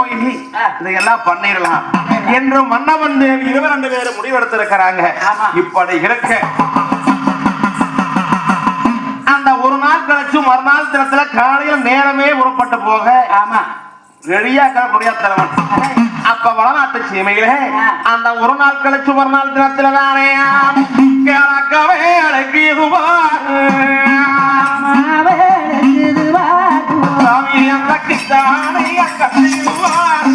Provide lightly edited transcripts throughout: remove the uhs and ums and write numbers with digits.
போய் இதையெல்லாம் பண்ணிடலாம் என்று மன்னவன் தேவி 22 பேரும் முடிவெடுத்திருக்கிறாங்க. இப்படி இருக்க அந்த ஒரு நாள் கழிச்சு மறுநாள் தினத்துல காலையில் நேரமே புறப்பட்டு போக ரெடியா கிளம்புடைய தலைவன். அப்ப வடநாட்டு சீமையில அந்த ஒரு நாள் கழிச்சு மறுநாள் தினத்துல தானே கிழக்கவே அழகிடுவார் அந்த கிட்டானை கத்திடுவார்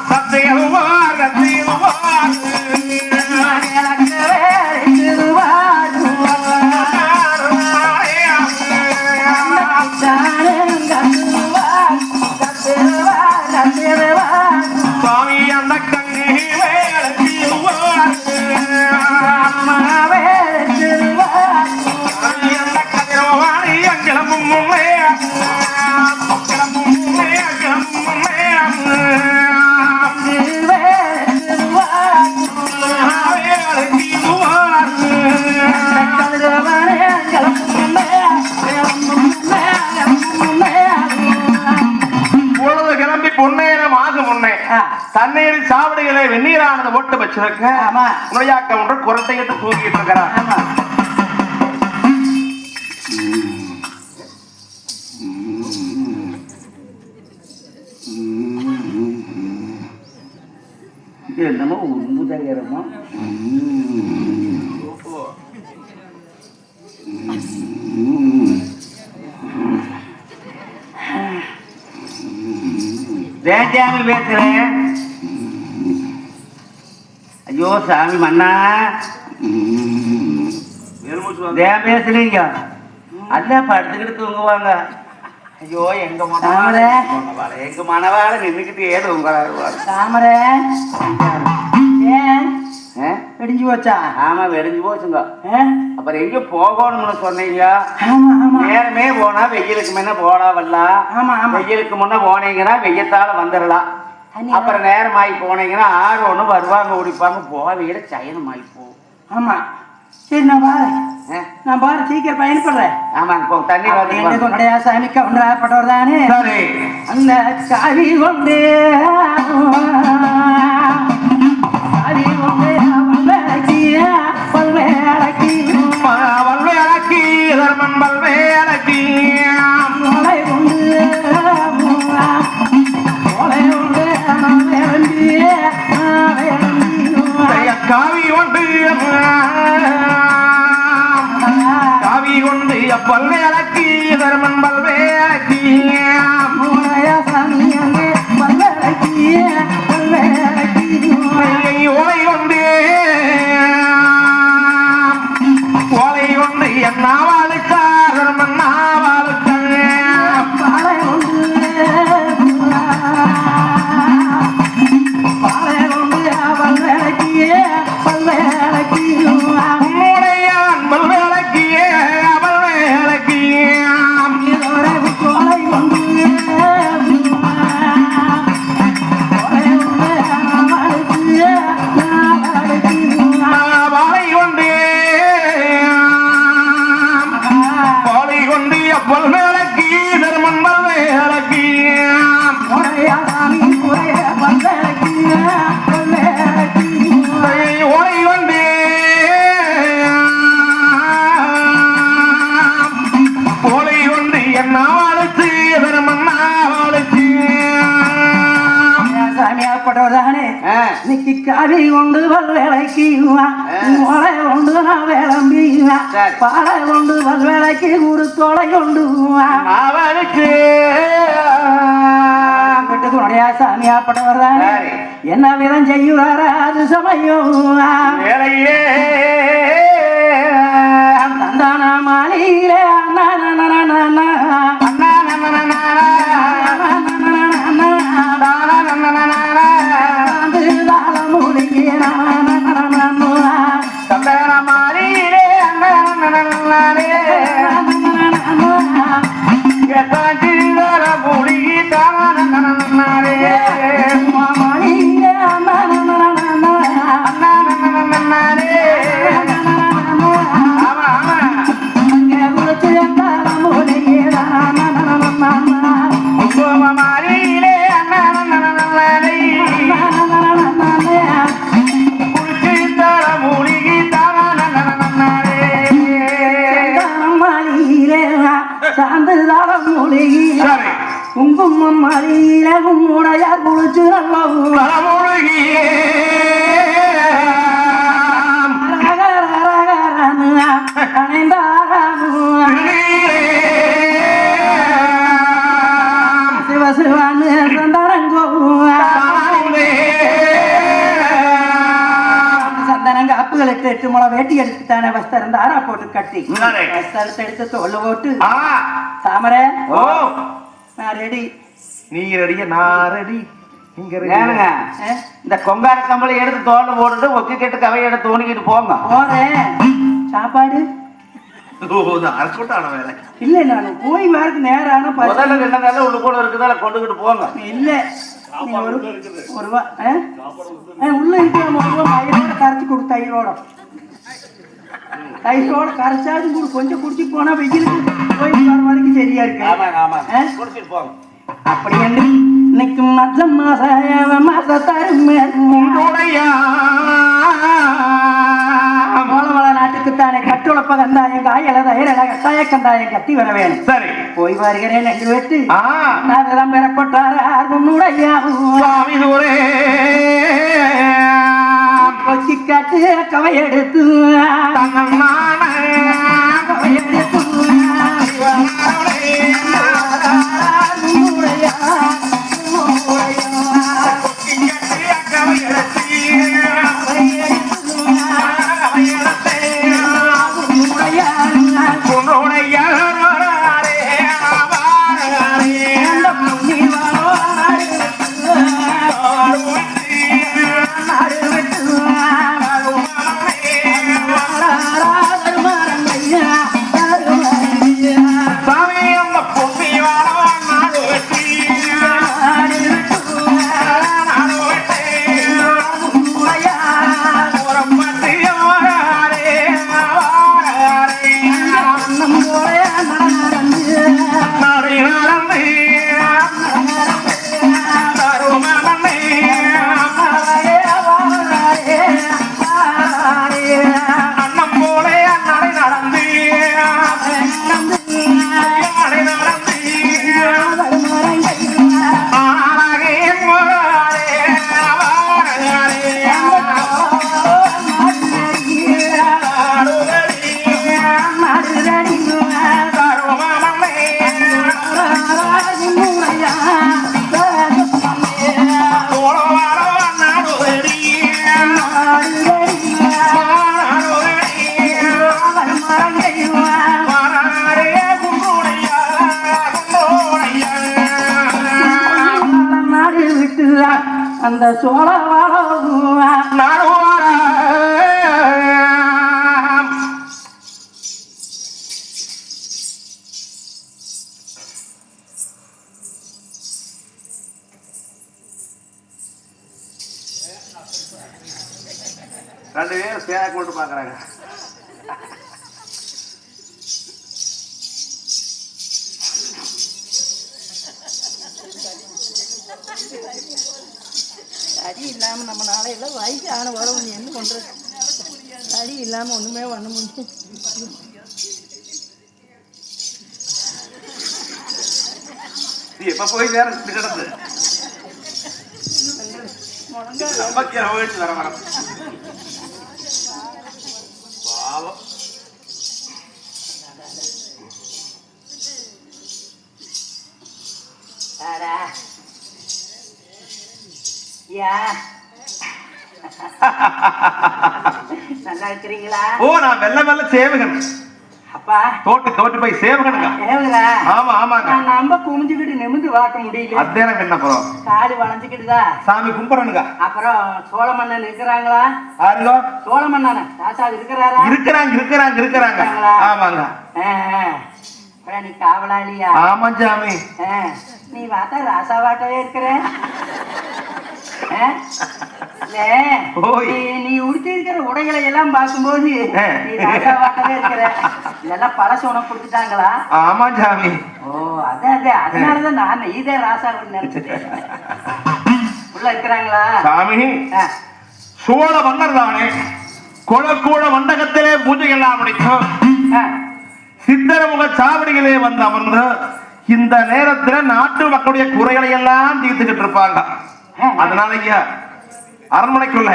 கத்திடுவார் கத்திடுவார் சுவாமி அந்த கண்ணி அந்த கதிரவாணி அங்கிலமும் தண்ணீர் சாவடிகளை வெந்நீரானது போட்டு வச்சிருக்க நோயாக்கம் ஒன்று குரட்டையிட்டு தூக்கிட்டு இருக்கிறார். என்னமோ உண்முதகரமா வேண்டாமல் பேசுறேன். ஐயோ சாமி மன்னா பேசுறீங்க அல்ல படுத்துக்கிட்டு தூங்குவாங்க. ஐயோ எங்க மனவாள எங்க மனவாள நின்றுக்கிட்டு ஏது உங்களாரு தாமரை வெடிஞ்சு போச்சா? ஆமா வெடிஞ்சு போச்சுங்க. அப்புறம் எங்க போகணும்னு சொன்னீங்க? நேரமே போனா வெயிலுக்கு முன்ன போடா வரலாம். வெயிலுக்கு முன்ன போனீங்கன்னா வெய்யத்தால வந்துடலாம். அப்புறம் நேரமாயி போனீங்கன்னா ஆறு ஒண்ணு வருவாங்க ஓடிப்பாங்க போவையில சயனம் ஆகி போகும். ஆமா சரி நான் பாரு சீக்கிரம் பயன்படுறேன். ஆமாங்க தண்ணி வந்து சாமிக்க ஒன்றாப்பட்டவர் தானே அந்த காவி கொண்டு தர்மன் பல்வேலக்கி காவி கொண்டு காவி கொண்டு பல்வேலக்கி தர்மன் பல்வேலக்கி ஓலை கொண்டு ஓலை கொண்டு என்ன காவி கொண்டு பல்வேலைக்கு மொளை கொண்டு நான் விளம்பி பாலை கொண்டு பல்வேலைக்கு குருத்தோலை கொண்டு அவளுக்கு வீட்டுக்குடைய சாமியாப்பட்டவர் தானே என்ன விதம் செய்யுறாரா அது சமயம் வேலையே தந்தானா மாலையிலே அண்ணா உடையார் குளிச்சு மூழ்கி சிவசிவான்னு சந்தனம் காப்புகள் எட்டு முளை வேட்டி எடுத்துட்டானே வஸ்திரம் தாரா போட்டு கட்டி வஸ்திரத்தை எடுத்து தோல்ல போட்டு தாமரை நான் ரெடி. நீ ரெடியா நான் ரெடி. ஏனுங்க இந்த கொங்கார கம்பளை எடுத்து தோல்ல போட்டுட்டு ஒக்கு கெட்டு கவையை எடுத்து தோணிக்கிட்டு போங்க. போறேன். சாப்பாடு வேலை இல்ல நான் போய் வரக்கு நேரான முதல்ல ரெண்டு நாள் உள்ள கூட இருக்குதால கொண்டுகிட்டு போங்க. இல்ல ஒரு ரூபா உள்ள இருக்கிற மயிரோட கரைச்சி கொடு. தயிரோட கரைச்சாது கொஞ்சம் குடிச்சு போனா வெயிலுக்கு போய் வர வரைக்கும் சரியா இருக்கு. அப்படி என்று இன்னைக்கு மச்சம் மாச நாட்டுக்குத்தானே கட்டுளப்ப கந்தாயம் காயல தயக்கந்தாய கட்டி வர வேணும். சரி போய் வருகிறேன் என்று விட்டு நான் பெறப்பட்டார் கொச்சி காட்டு கவை எடுத்து அந்த சோழ ரெண்டு பேரும் சேர கொண்டு பாக்குறாங்க. அடி இல்லாம நம்ம நாளையில வயசான வரவு என்ன பண்றது? அடி இல்லாம ஒண்ணுமே பண்ண முடியும். எப்ப போய் வேற கிடந்து வர வர பாவம். நல்லா இருக்கிறீங்களா? ஓ நான் வெள்ள வெள்ள சேவகன். அப்பா தோட்டு போய் சேவகனுங்க. ஆமா ஆமாங்க. நான் நம்ப குமிஞ்சுக்கிட்டு நிமிந்து வாக்க முடியல. அத்தேன என்ன அப்புறம் காடு வளைஞ்சுக்கிட்டுதா சாமி கும்பிடணுங்க. அப்புறம் சோழ மன்னன் இருக்கிறாங்களா? யாருங்க? சோழ மன்னன் ராசா இருக்கிறாரா? இருக்கிறாங்க. ஆமாங்க. நீ காவலாளியா? ஆமா சாமி. நீ பார்த்தா ராசாவாட்டவே இருக்கிற. நீ உடுத்தி இருக்கிற உடைகளை எல்லாம் பார்க்கும்போது நீ ராசாவாட்டவே இருக்கிற. இதெல்லாம் பழசு உனக்கு கொடுத்துட்டாங்களா? ஆமா சாமி. ஓ அதனாலதான் நான் இதே ராசா நினைச்சிட்டேன். உள்ள இருக்கிறாங்களா? சாமி சோழ மன்னர் தானே. கொளக்கூட மண்டகத்திலே பூஜை எல்லாம் முடிக்கும். சித்தரமுக சாவடிகளே வந்து அமர்ந்து இந்த நேரத்துல நாட்டு மக்களுடைய குறைகளை எல்லாம் தீர்த்துக்கிட்டு இருப்பாங்க. அதனால ஐயா அரண்மனைக்குள்ள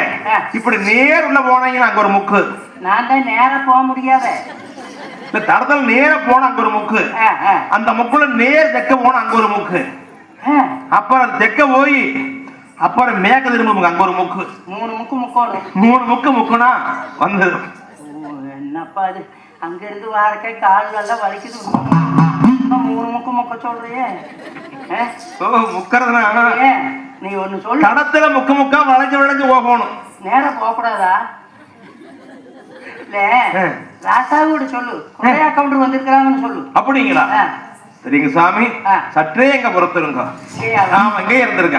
இப்படி நேர் உள்ள போனீங்கன்னா அங்க ஒரு முக்கு. நான் தான் நேரா போக முடியாத இந்த தடத்துல நேர போன அங்க ஒரு முக்கு, அந்த முக்குல நேர் தெக்க போன அங்க ஒரு முக்கு, அப்புறம் தெக்க போய் அப்புறம் மேக்க திரும்ப அங்க ஒரு முக்கு. 3 முக்கு முக்கோணும். 3 முக்கு முக்குனா வந்துடும். என்னப்பா அது அங்க இருந்து வாரக்கை கால் எல்லாம் வலிக்குது. 3 முக்கு முக்க சொல்றியே. முக்கிறதுனா நீ ஒண்ணு சொல்லு. கடத்துல முக்கு முக்கா வளைஞ்சு வளைஞ்சு போகணும். நேரா போக கூடாதா? இல்ல ராசாவோட சொல்லு. குறையா கவுண்டர் வந்திருக்கிறாங்கன்னு சொல்லு. அப்படிங்களா? சரிங்க சாமி, சற்றே எங்க பொறுத்திருங்க, நாம எங்கே இருந்திருக்க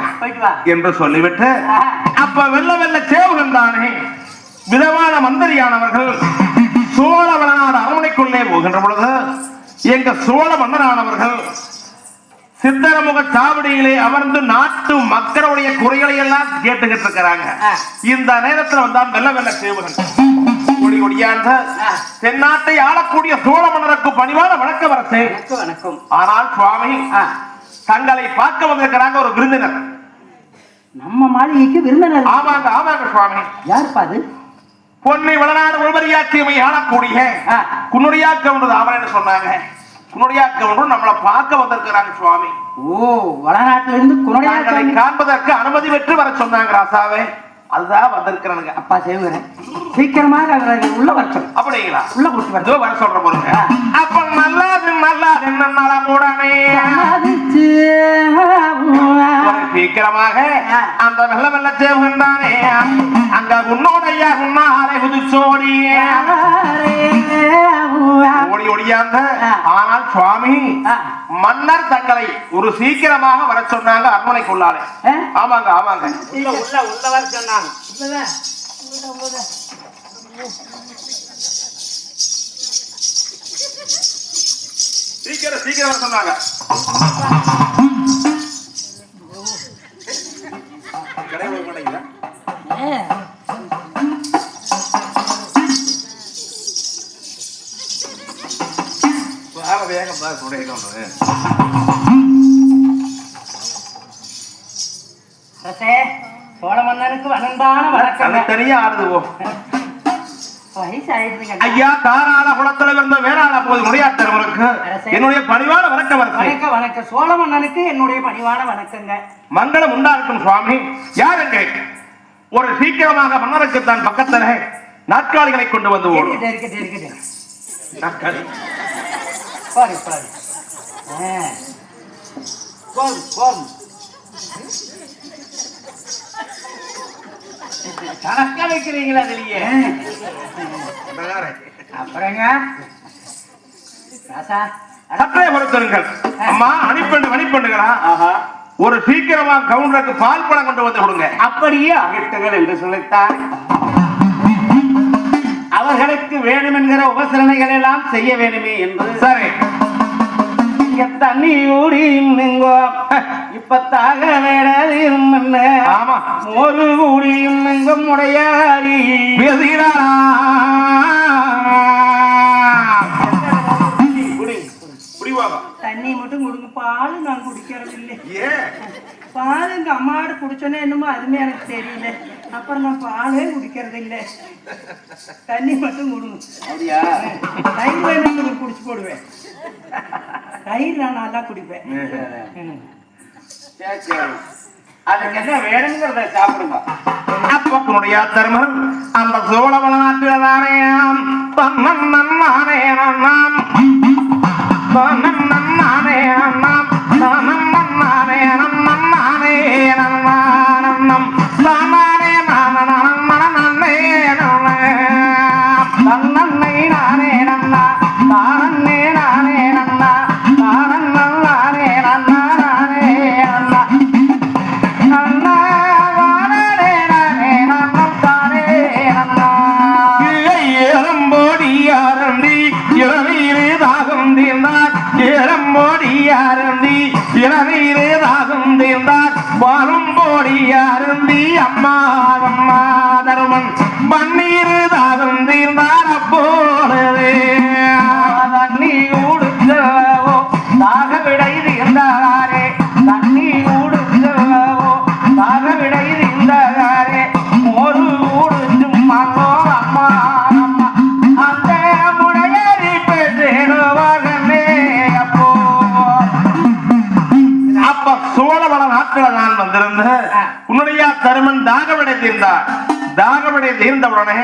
என்று சொல்லிவிட்டு அப்ப வெள்ள வெள்ள சேவகன் தானே விதமான மந்திரியானவர்கள் சோழ வளநாடு அரண்மனைக்குள்ளே போகின்ற பொழுது எங்க சோழ மன்னரானவர்கள் சித்தரமுக சாவடியிலே அமர்ந்து நாட்டு மக்களுடைய குறைகளை எல்லாம் கேட்டுக்கிட்டு இருக்கிறாங்க. இந்த நேரத்தில் வந்தான் வெள்ள வெள்ள சேவகன் ஒளி ஒளியாந்த தென்னாட்டை ஆளக்கூடிய சோழ மன்னருக்கு பணிவான வணக்கம் வரசே. வணக்கம். ஆனால் சுவாமி தங்களை பார்க்க வந்திருக்கிறாங்க ஒரு விருந்தினர். நம்ம மாளிகைக்கு விருந்தினர்? ஆமாங்க ஆமாங்க சுவாமி. யாருப்பா அது? பொன்னை வளநாடு உள்வரியாட்சியமை ஆளக்கூடிய குன்னுடையாக்க ஒன்று அவன் சொன்னாங்க. குன்னுடையாக்க ஒன்று நம்மளை பார்க்க வந்திருக்கிறாங்க சுவாமி. ஓ, வளநாட்டில இருந்து குன்னுடையாக்களை காண்பதற்கு அனுமதி பெற்று வர சொன்னாங்க ராசாவே. அதுதான் வந்திருக்கிறானுங்க. அப்பா செய்வேன் சீக்கிரமாக உள்ள வர சொல்ல. அப்படிங்களா? உள்ள கொடுத்து வர சொல்ற போறீங்க. அப்ப நல்லாது நல்லாது என்ன கூடானே சீக்கிரமாக அந்த வெள்ள வெள்ள சேவகன் தானே அங்க உன்னோடைய உன்னாரை புதுச்சோடி ஓடி ஒடியாந்த. ஆனால் சுவாமி மன்னர் தங்களை ஒரு சீக்கிரமாக வர சொன்னாங்க அரண்மனைக்குள்ளாலே. ஆமாங்க ஆமாங்க. உள்ள வர சொன்னாங்க. சீக்கிரம் சீக்கிரம் வர சொன்னாங்க. சோழ மன்னனுக்கு அன்பான வணக்கம். தனியா ஆடுதுவோ ஐயா. தாராள குளத்துல இருந்த வேளாள போது முடியாதவருக்கு என்னுடைய பணிவான வணக்கம். வணக்கம் வணக்கம். சோழ மன்னனுக்கு என்னுடைய பணிவான வணக்கங்க. மங்களம் உண்டாகட்டும் சுவாமி. யாருங்க ஒரு சீக்கிரமாக மன்னருக்கு தான் பக்கத்துல நாற்காலிகளை கொண்டு வந்து நாற்காலி பாரு பாரு. கணக்கா வைக்கிறீங்களா அதுலயே? அப்புறங்க சற்றே பொறுத்தருங்கள் அம்மா. அணிப்பெண்டுகளா ஒரு சீக்கிரமா கவுண்டருக்கு பால் பழம் கொண்டு வந்து கொடுங்க. அப்படியே அகட்டுகள் என்று சொல்லித்தான் அவர்களுக்கு வேணும் என்கிற உபசரணைகள் எல்லாம் செய்ய வேணுமே என்று. சரி, தண்ணி ஊடி இப்பத்தாக வேடாதீரும். ஆமா, ஒரு ஊடியும் எங்கும் உடையாடி தண்ணி மட்டும் கொடுங்க. பால் நான் குடிக்கிறது இல்லை. பால் எங்க அம்மாடு குடிச்சோன்னே என்னமோ அதுமே எனக்கு தெரியல. அப்புறம் நான் பாலே குடிக்கிறது இல்லை. தண்ணி மட்டும் கொடுங்க. தயிர் வேணும் குடிச்சு போடுவேன். தயிர் நான் நல்லா குடிப்பேன். அதுக்கு என்ன வேணுங்கிறத சாப்பிடுங்க. அப்பனுடைய தருமன் அந்த சோழ வளநாட்டில் தானே தன்னன் நன்னானே நாம் தன்னன் நன்னானே நாம் தன்னன் நன்னானே நன்னானே நன்னானம் தானே நானே தன்னன்னை நானே நன்னா தானே நானே நன்னா தானன் நன்னானே நன்னா நானே நன்னா அருந்தி அம்மா அம்மா தருமன் பன்னீர் தாகம் தீர்ந்தார். அப்போது தண்ணி உடுத்தவோ தாக விடை வந்து உன்னுடைய தருமன் தாகவிடை தீர்ந்தார். தாகவிடை தீர்ந்தவுடனே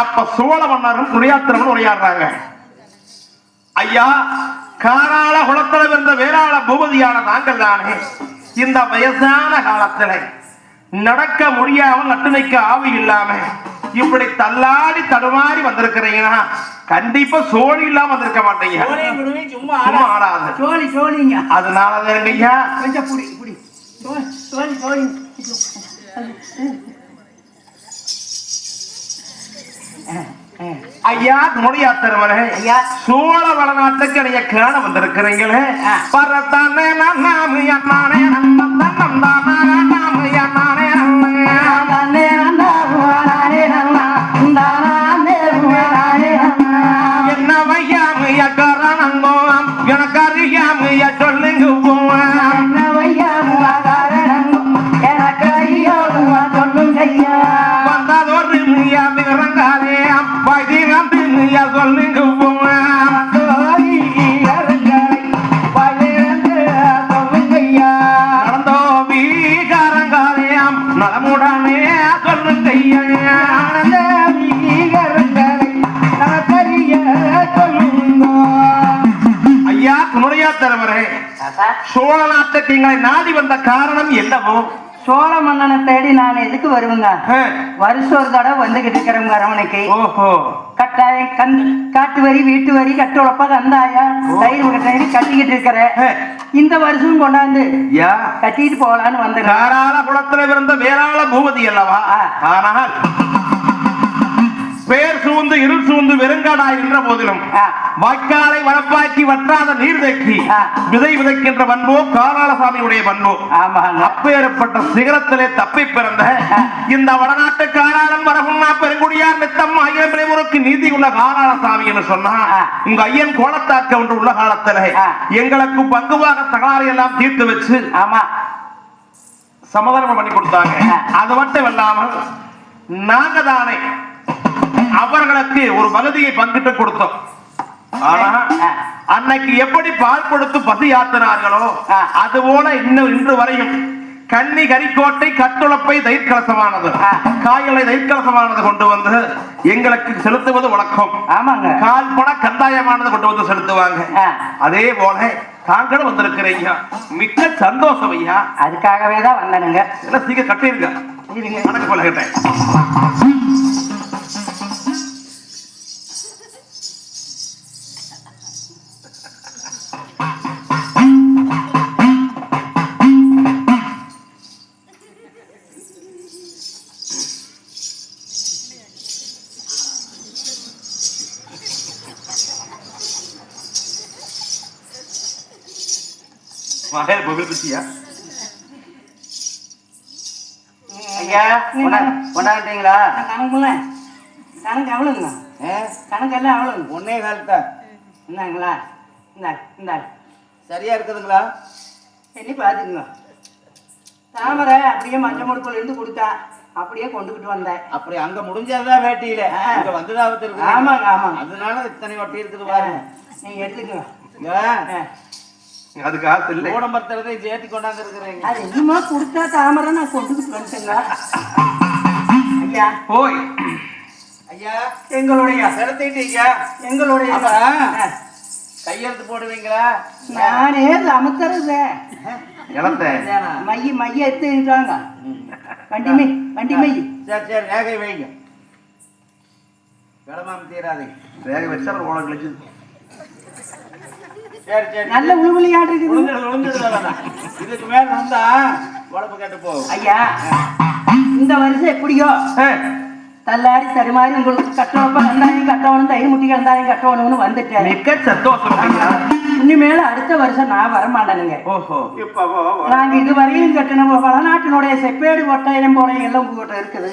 அப்ப சோழ மன்னரும் துரியாத்திரமும் உரையாடுறாங்க. ஐயா, காராள குளத்துல இருந்த வேளாள பூபதியான தாங்கள் தானே இந்த வயசான காலத்துல நடக்க முடியாமல் நட்டுமைக்கு ஆவி இல்லாம இப்படி தள்ளாடி தடுமாறி வந்திருக்கிறீங்கன்னா கண்டிப்பா சோழி இல்லாம வந்திருக்க மாட்டீங்க. சும்மா ஆடாது சோழிங்க. அதனாலதான் ஐயா கொஞ்சம் புடி சோழி ஐயா முடியாத்தரவரே சோழ வளநாட்டுக்கு நீங்க காண வந்திருக்கிறீங்களே பரத்தானே நாம அண்ணானே என்ன வையாமைய காரணங்கோ எனக்கு அறியாமைய சொல்லுங்க வந்ததொரு மிகங்காலே வைதிகம்பியா சொல்லுங்க நடந்தோ வீகாரங்காலேயாம் நலமுடனே சொல்லுங்க ஐயா குமரியாத்தரவரே சோழ நாட்டுக்கு எங்களை நாடி வந்த காரணம் என்னவோ? சோழ மன்னனை தேடி நான் எதுக்கு வருவேங்க? வருஷம் ஒரு தடவை வந்துகிட்டு இருக்கிறவங்க அரவணைக்கு. கட்டாயம் காட்டு வரி வீட்டு வரி கட்டுழப்பா கந்தாயா தயிர் கட்டி கட்டிக்கிட்டு இருக்கிற இந்த வருஷம் கொண்டாந்து கட்டிட்டு போகலான்னு வந்து காராள குளத்துல இருந்த வேளாள பூபதி அல்லவா? ஆனால் பேர் சூழ்ந்து இருள் சூழ்ந்து வெறுங்காடாய் என்ற போதிலும் வாய்க்காலை வளப்பாக்கி வற்றாத நீர் தேக்கி விதை விதைக்கின்ற பண்போ காராளசாமியுடைய பண்போ. அப்பேற்பட்ட சிகரத்திலே தப்பி பிறந்த இந்த வடநாட்டு காராளம் வரகுன்னா பெருங்குடியார் நித்தம் ஐயன் பிழைமுறைக்கு நீதி உள்ள காராளசாமி என்று சொன்னா உங்க ஐயன் கோலத்தாக்க ஒன்று உள்ள காலத்துல எங்களுக்கு பங்குவாக தகராறு எல்லாம் தீர்த்து வச்சு சமாதானம் பண்ணி கொடுத்தாங்க. அது மட்டும் இல்லாமல் நாங்க தானே அவர்களுக்கு ஒரு பகுதியை பங்கிட்டு கொடுத்தோம். ஆனா அன்னைக்கு எப்படி பால் கொடுத்து பசி ஆத்தினார்களோ அதுபோல இன்னும் இன்று வரையும் கன்னி கரிக்கோட்டை கட்டுளப்பை தயிர்கலசமானது காயலை தயிர்கலசமானது கொண்டு வந்து எங்களுக்கு செலுத்துவது வழக்கம். ஆமாங்க. கால் பண கந்தாயமானது கொண்டு வந்து செலுத்துவாங்க. அதே போல தாங்களும் வந்திருக்கிறீங்க, மிக்க சந்தோஷம் ஐயா. அதுக்காகவே தான் வந்தனுங்க. எல்லாம் சீக்கிரம் கட்டிருங்க. கணக்கு போல கேட்டேன். ஐயா கொண்டாட்டீங்களா? கணக்குல கணக்கு எவ்வளோங்க? கணக்கு எல்லாம் எவ்வளோங்க? 1.25 காலத்தா என்னங்களா? இந்த சரியா இருக்குதுங்களா? சரி பார்த்துக்குங்க. தாமரை அப்படியே மஞ்சள் முடுக்குள்ள இருந்து கொடுத்தா அப்படியே கொண்டுகிட்டு வந்தேன். அப்படி அங்க முடிஞ்சதுதான் வேட்டியில இங்க வந்துதான் இருக்கு. ஆமாங்க ஆமாங்க. அதனால இத்தனை வட்டி இருக்குது பாருங்க. நீங்க எடுத்துக்கங்க. அதுக்கு ஆசை இல்லை. ஓடம்பரத்தை சேர்த்து கொண்டாந்து இருக்கிறீங்க. அது இன்னுமா கொடுத்தா தாமரை நான் கொண்டுகிட்டு வந்துட்டேங்க. ஐயா போய் ஐயா எங்களுடைய செலுத்திட்டீங்க. எங்களுடைய கையெழுத்து போடுவீங்களா? நானே அமுத்துறது மைய எடுத்துட்டாங்க. வண்டி மை சரி சரி ரேகை வைங்க. கடமாம தீராதீங்க. ரேகை வச்சா ஓடம் கழிச்சு சரி சரி நல்ல உழுவலியாடு இருக்குது. இதுக்கு மேல வந்தா உடம்பு கட்டு போகும். ஐயா இந்த வருஷம் எப்படியோ தள்ளாடி தருமாறி உங்களுக்கு கட்டணப்ப கந்தாயம் கட்டணும் தயிர் முட்டி கந்தாயம் கட்டணும்னு வந்துட்டேன். மிக்க சந்தோஷம். இனிமேல அடுத்த வருஷம் நான் வரமாட்டேனுங்க. நாங்க இதுவரையும் கட்டின வடநாட்டினுடைய செப்பேடு ஒட்டையம் போன எல்லாம் உங்ககிட்ட இருக்குது.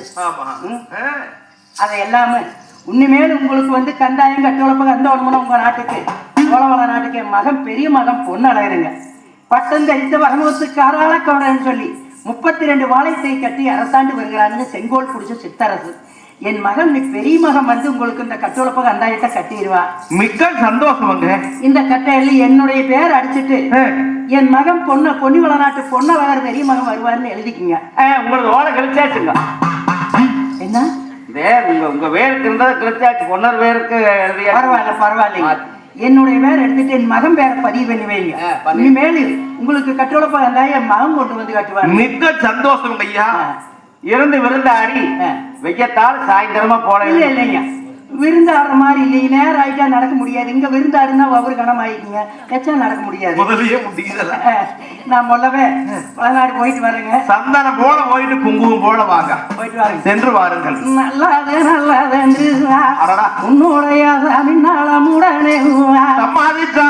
அதை எல்லாமே இனிமேல் உங்களுக்கு வந்து கந்தாயம் கட்டோளப்ப கந்தோடமுன்னு உங்க நாட்டுக்கு சோழவள நாட்டுக்கு என் மகன் பெரிய மகன் பொண்ணு அழகுங்க. பட்டம் தரித்த வரமுகத்துக்கு காராளக்கவுடன்னு சொல்லி 32 வாழைத்தை கட்டி அரசாண்டு வருகிறான்னு செங்கோல் பிடிச்ச சித்தரசு. என் மகன் பெரிய மகன் வந்து உங்களுக்கு இந்த கட்டோளப்ப கந்தாயத்தை கட்டிடுவா. மிக்க சந்தோஷம். இந்த கட்டையில என்னுடைய பேர் அடிச்சுட்டு என் மகன் பொன்னி வளநாட்டு பொன்னவகர் பெரிய மகன் வருவார்னு எழுதிக்குங்க. உங்களுக்கு ஓலை கழிச்சாச்சுங்க. என்ன உங்க வேருக்கு இருந்ததை கழிச்சாச்சு. பொன்னர் வேருக்கு பரவாயில்லைங்க. என்னுடைய பேர் எடுத்துட்டு என் மகன் பேரை பதிவு பண்ணி வைங்க. இனிமேல் உங்களுக்கு கட்டோலப்பா என் மகன் கொண்டு வந்து கட்டுவாங்க. மிக்க சந்தோஷம் ஐயா. இருந்து விருந்தாடி வெய்யத்தால் சாயந்தரமா போல. இல்லைங்க, விருந்தாடுற மாதிரி இல்லைங்க. நேரம் ஆயிட்டா நடக்க முடியாது. இங்க விருந்தாடுனா ஒவ்வொரு கணம் ஆயிக்குங்க. எச்சா நடக்க முடியாது. முதலியே முடியல. நான் சொல்லவே வளநாடு போயிட்டு வரேங்க. சந்தனம் போல போயிட்டு குங்குமம் போல வாங்க. போயிட்டு வரேங்க. சென்று வாருங்கள். நல்லாது உன்னுடைய சாமிநாளமுடனே சம்மாதிச்சா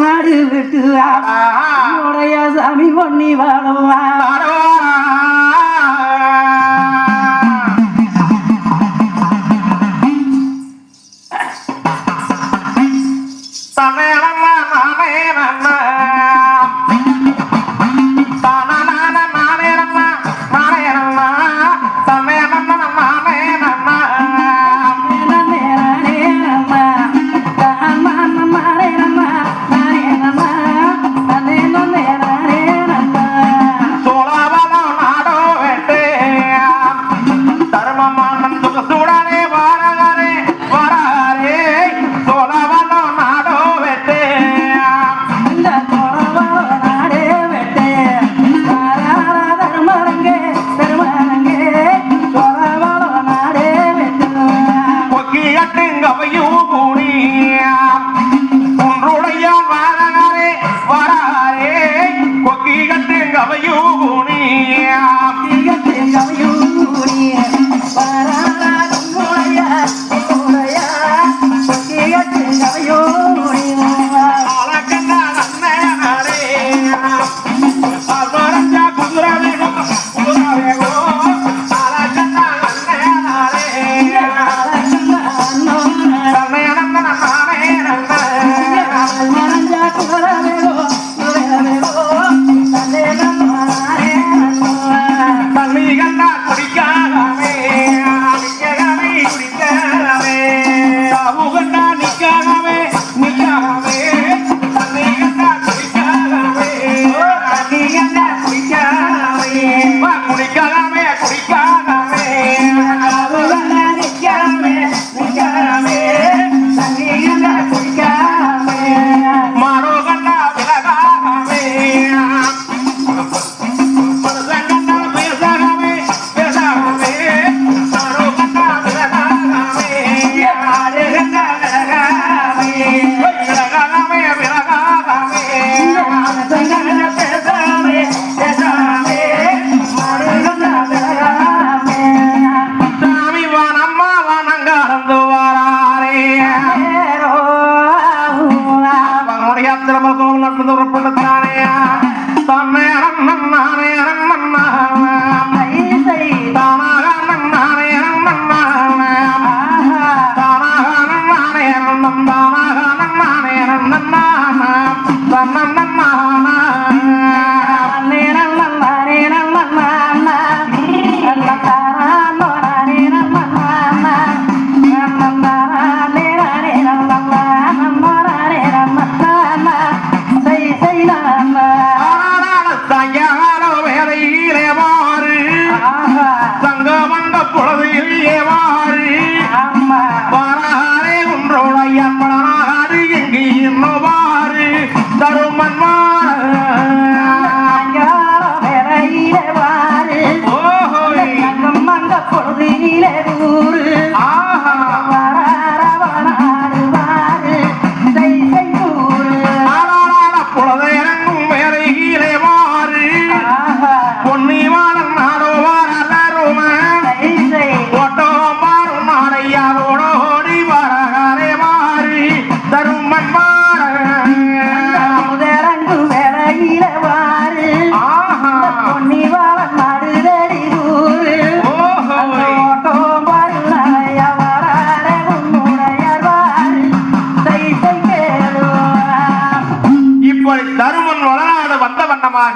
நாடு விட்டு உன்னுடைய சாமி பொன்னி வாழவா.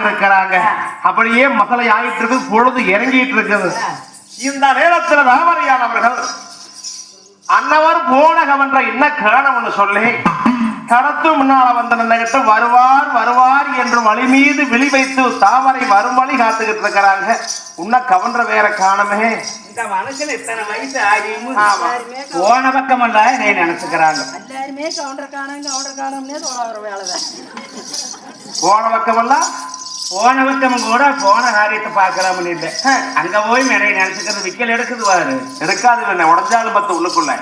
இருக்கிறாங்க. அப்படியே மசலை ஆயிட்டு இருக்கு, பொழுது இறங்கிட்டு இருக்குது. இந்த நேரத்தில் ராமரியானவர்கள் அன்னவர் போனகம் என்ற என்ன காரணம்னு சொல்லி கடத்து முன்னால வந்த நிலையிட்டு வருவார் வருவார் என்று வழி மீது விழி வைத்து தாமரை வரும் வழி காத்துக்கிட்டு இருக்கிறாங்க. உன்ன கவன்ற வேற காணமே. இந்த மனுஷன் இத்தனை வயசு ஆகியும் போன பக்கம் அல்ல என்னை நினைச்சுக்கிறாங்க. எல்லாருமே கவுண்டர் காணோம்னே சொல்ற வேலைதான். போன பக்கமெல்லாம் போன பக்கம் கூட போன காரியத்தை பார்க்கலாம்னு இல்லை. அங்க போய் நிறைய நினைச்சுக்கிறது விக்கல் எடுக்குது வாரு. எடுக்காது இல்லை, உடஞ்சாலும் பத்து உள்ளுக்குள்ள.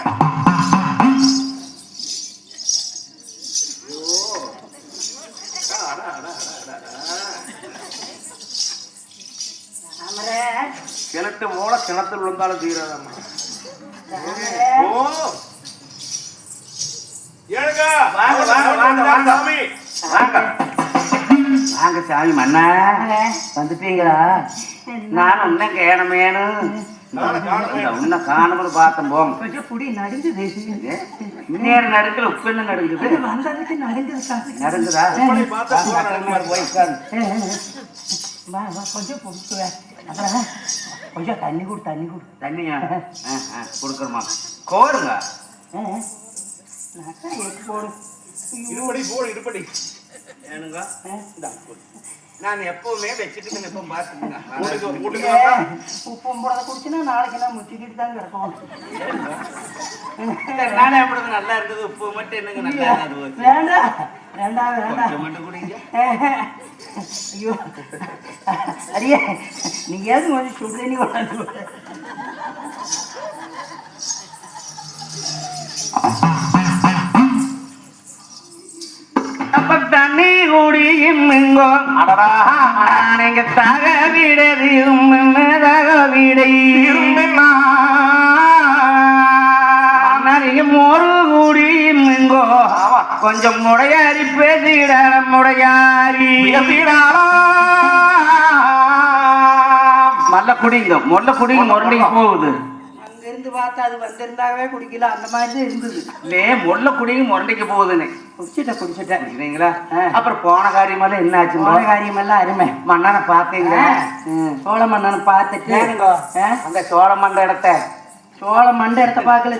கிணட்டு மூல கிணத்துல விழுந்தாலும் தீராதம்மா. ஓ ஏழுங்க வாங்க வாங்க வாங்க வாங்க சாமி. வாங்க வாங்க சாமி மன்னா வந்துட்டீங்களா? நான் உன்ன கேணமேனு உன்ன காணமுன்னு பார்த்தேன். போங்க கொஞ்சம் புடி நடுங்குது. முன்னேற நடுக்கல உப்பு என்ன நடுங்குது? வந்ததுக்கு நடுங்குதா? போய் உட்காரு. கொஞ்சம் கொடுக்குவேன். அப்புறம் கொஞ்சம் தண்ணி கொடு. தண்ணியா கொடுக்குறமா? கோருங்க. போடு. இடுப்படி ஏனுங்க நான் எப்பவுமே வச்சுட்டு எப்ப பாத்துக்கோங்க. உப்பும் போட குடிச்சுன்னா நாளைக்கு நான் முச்சிக்கிட்டு தான் கிடக்கும். நானே அப்படி நல்லா இருக்குது. உப்பு மட்டும் என்னங்க நல்லா வேண்டாம் மட்டும் குடிங்க. ஐயோ அடியே நீ ஏது கொஞ்சம் சுடுதண்ணி கொண்டாந்து. அப்ப தண்ணி குடியுங்கோ நீங்க தக விடதியும் தக விடை மோரு குடியுங்கோ கொஞ்சம் முடையாரி பேசிட முடையாரி மல்ல குடிங்க முரண்டிக்கு போகுது. அங்கிருந்து பார்த்தா அது வந்திருந்தாவே குடிக்கல. அந்த மாதிரி தான் இருந்தது. இல்லே முல்ல குடிங்க முரண்டிக்கு போகுதுன்னு குடிச்சிட்டேன். சரிங்களா? அப்புறம் போன காரியமெல்லாம் என்ன ஆச்சு? போன காரியமெல்லாம் அருமை. மன்னனை பார்த்தீங்க? சோழ மன்னனை பார்த்துட்டு அந்த சோழ மண்ட இடத்த பார்க்கல.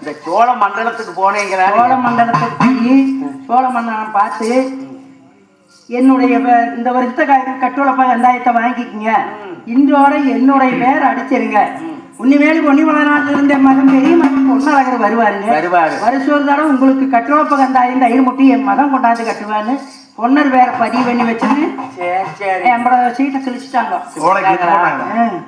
இந்த சோழ மண்டலத்துக்கு போனீங்களா? சோழ மண்டலத்துக்கு போய் சோழ மன்னனை பார்த்து என்னுடைய இந்த வருஷத்தை கட்டுவளப்பா 2000 வாங்கிக்கிங்க. இன்றோட என்னுடைய பேர் அடிச்சிருங்க. உன்னிமேல் பொன்னிமலை நாட்டில் இருந்த மகன் பெரிய மகன் பொன்னழகர் வருவாருங்க. வருஷம் ஒரு தடவை உங்களுக்கு கட்டுவளப்ப 2000 தயிர் முட்டி என் மகன் கொண்டாந்து கட்டுவான்னு பொன்னர் வேற பதிவு பண்ணி வச்சுன்னு நம்மளோட சீட்டை கிழிச்சிட்டாங்க.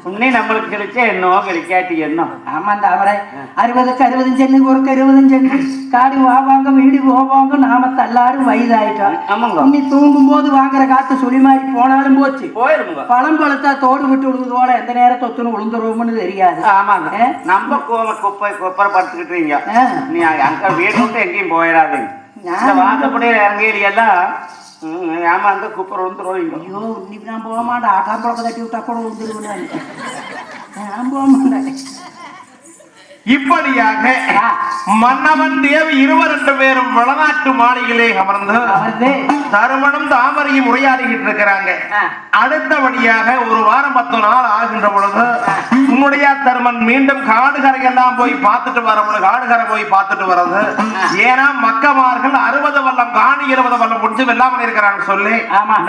உன்னே நம்மளுக்கு கிடைச்சா என்னோ கிடைக்காட்டி என்ன? ஆமா இந்த அவரை 60க்கு 60 சென்னுக்கு ஒரு 20 சென்னு காடு வாங்க வீடு போவாங்க. நாம எல்லாரும் வயதாயிட்டோம். இன்னி தூங்கும் போது வாங்குற காத்து சுழி மாதிரி போனாலும் போச்சு. போயிருங்க. பழம் பழுத்தா தோடு விட்டு விழுதுவோட எந்த நேரம் தொத்துன்னு விழுந்துருவோம்னு தெரியாது. ஆமாங்க. நம்ம கொப்பரை படுத்துக்கிட்டீங்க. நீ அங்க வீடு விட்டு எங்கேயும் போயிடாதீங்க. வாசப்படியே இறங்கி எல்லாம் ஏமாந்து குப்பரை விழுந்துருவோம். ஐயோ இன்னைக்கு நான் போக மாட்டேன். ஆட்டாம்பழத்தை தட்டி விட்டா கூட விழுந்துருவேன். நான் போக மாட்டேன். இப்படியாக மன்னவன் தேவி 22 பேரும் வளநாட்டு மாளிகையிலே அமர்ந்து தருமனும் தாமரையும் உரையாடிக்கிட்டு இருக்கிறாங்க. அடுத்தபடியாக ஒரு வாரம் 10 நாள் ஆகின்ற பொழுது உன்னுடைய தருமன் மீண்டும் காடுகரையெல்லாம் போய் பார்த்துட்டு வரணும். காடுகரை போய் பார்த்துட்டு வர்றது ஏன்னா மக்கமார்கள் 60 வல்லம் காணி 20 வல்லம் முடிச்சு வெள்ளாம இருக்கிறாங்க சொல்லி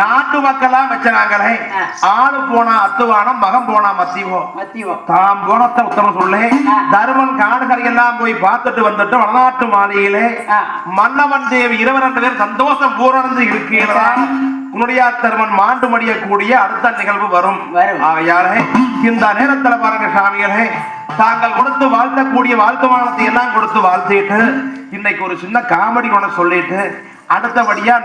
நாட்டு மக்கள்லாம் வச்சாங்களே. ஆளு போனா அத்துவானம், மகம் போனா மத்தியோ தாம் போனத்தை உத்தரம் சொல்லி தருமன் காடுகரையெல்லாம் போய் பார்த்துட்டு வந்துட்டு வளநாட்டு மாளிகையிலே மன்னவன் தேவி 22 பேர் சந்தோஷம் பூரணந்து இருக்கிறதா உன்னுடைய தருமன் மாண்டு மடியக்கூடிய அடுத்த நிகழ்வு வரும். ஆகையாலே இந்த நேரத்துல பாருங்க சாமிகளே, தாங்கள் கொடுத்து வாழ்த்தக்கூடிய வாழ்த்துமானத்தை எல்லாம் கொடுத்து வாழ்த்திட்டு இன்னைக்கு ஒரு சின்ன காமெடி ஒன்று சொல்லிட்டு அடுத்தபடியா